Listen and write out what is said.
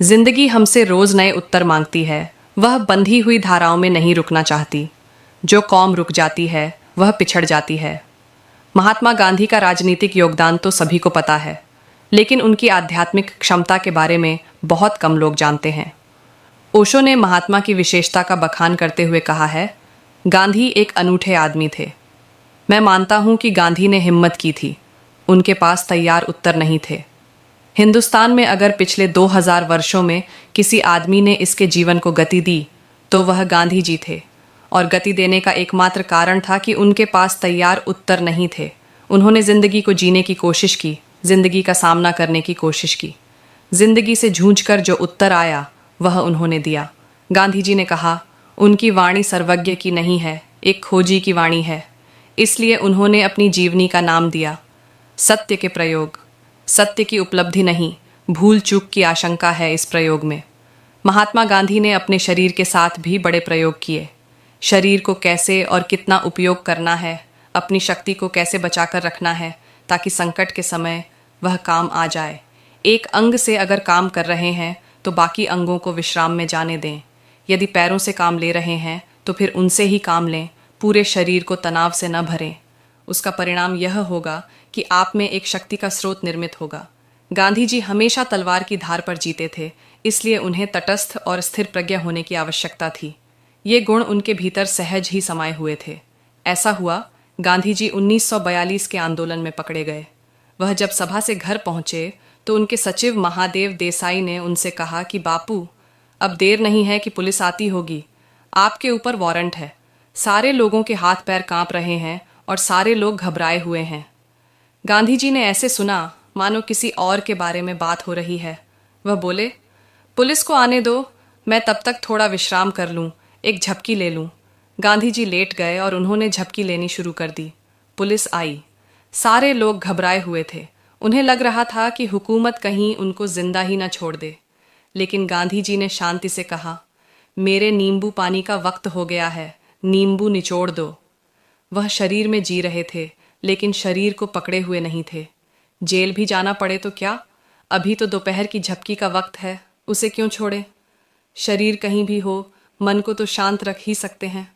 जिंदगी हमसे रोज नए उत्तर मांगती है। वह बंधी हुई धाराओं में नहीं रुकना चाहती। जो कौम रुक जाती है वह पिछड़ जाती है। महात्मा गांधी का राजनीतिक योगदान तो सभी को पता है, लेकिन उनकी आध्यात्मिक क्षमता के बारे में बहुत कम लोग जानते हैं। ओशो ने महात्मा की विशेषता का बखान करते हुए कहा है, गांधी एक अनूठे आदमी थे। मैं मानता हूं कि गांधी ने हिम्मत की थी। उनके पास तैयार उत्तर नहीं थे। हिंदुस्तान में अगर पिछले 2000 वर्षों में किसी आदमी ने इसके जीवन को गति दी तो वह गांधी जी थे। और गति देने का एकमात्र कारण था कि उनके पास तैयार उत्तर नहीं थे। उन्होंने जिंदगी को जीने की कोशिश की, जिंदगी का सामना करने की कोशिश की। जिंदगी से जूझकर जो उत्तर आया वह उन्होंने दिया। गांधी जी ने कहा, उनकी वाणी सर्वज्ञ की नहीं है, एक खोजी की वाणी है। इसलिए उन्होंने अपनी जीवनी का नाम दिया सत्य के प्रयोग। सत्य की उपलब्धि नहीं, भूल चूक की आशंका है इस प्रयोग में। महात्मा गांधी ने अपने शरीर के साथ भी बड़े प्रयोग किए। शरीर को कैसे और कितना उपयोग करना है, अपनी शक्ति को कैसे बचाकर रखना है ताकि संकट के समय वह काम आ जाए। एक अंग से अगर काम कर रहे हैं तो बाकी अंगों को विश्राम में जाने दें। यदि पैरों से काम ले रहे हैं तो फिर उनसे ही काम लें। पूरे शरीर को तनाव से न भरें। उसका परिणाम यह होगा कि आप में एक शक्ति का स्रोत निर्मित होगा। गांधी जी हमेशा तलवार की धार पर जीते थे, इसलिए उन्हें तटस्थ और स्थिर प्रज्ञा होने की आवश्यकता थी। ये गुण उनके भीतर सहज ही समाये हुए थे। ऐसा हुआ, गांधी जी 1942 के आंदोलन में पकड़े गए। वह जब सभा से घर पहुंचे तो उनके सचिव महादेव देसाई ने उनसे कहा कि बापू, अब देर नहीं है कि पुलिस आती होगी। आपके ऊपर वारंट है। सारे लोगों के हाथ पैर कांप रहे हैं और सारे लोग घबराए हुए हैं। गांधी जी ने ऐसे सुना मानो किसी और के बारे में बात हो रही है। वह बोले, पुलिस को आने दो, मैं तब तक थोड़ा विश्राम कर लूं, एक झपकी ले लूं। गांधी जी लेट गए और उन्होंने झपकी लेनी शुरू कर दी। पुलिस आई। सारे लोग घबराए हुए थे। उन्हें लग रहा था कि हुकूमत कहीं उनको जिंदा ही न छोड़ दे। लेकिन गांधी जी ने शांति से कहा, मेरे नींबू पानी का वक्त हो गया है, नींबू निचोड़ दो। वह शरीर में जी रहे थे, लेकिन शरीर को पकड़े हुए नहीं थे। जेल भी जाना पड़े तो क्या, अभी तो दोपहर की झपकी का वक्त है, उसे क्यों छोड़े। शरीर कहीं भी हो, मन को तो शांत रख ही सकते हैं।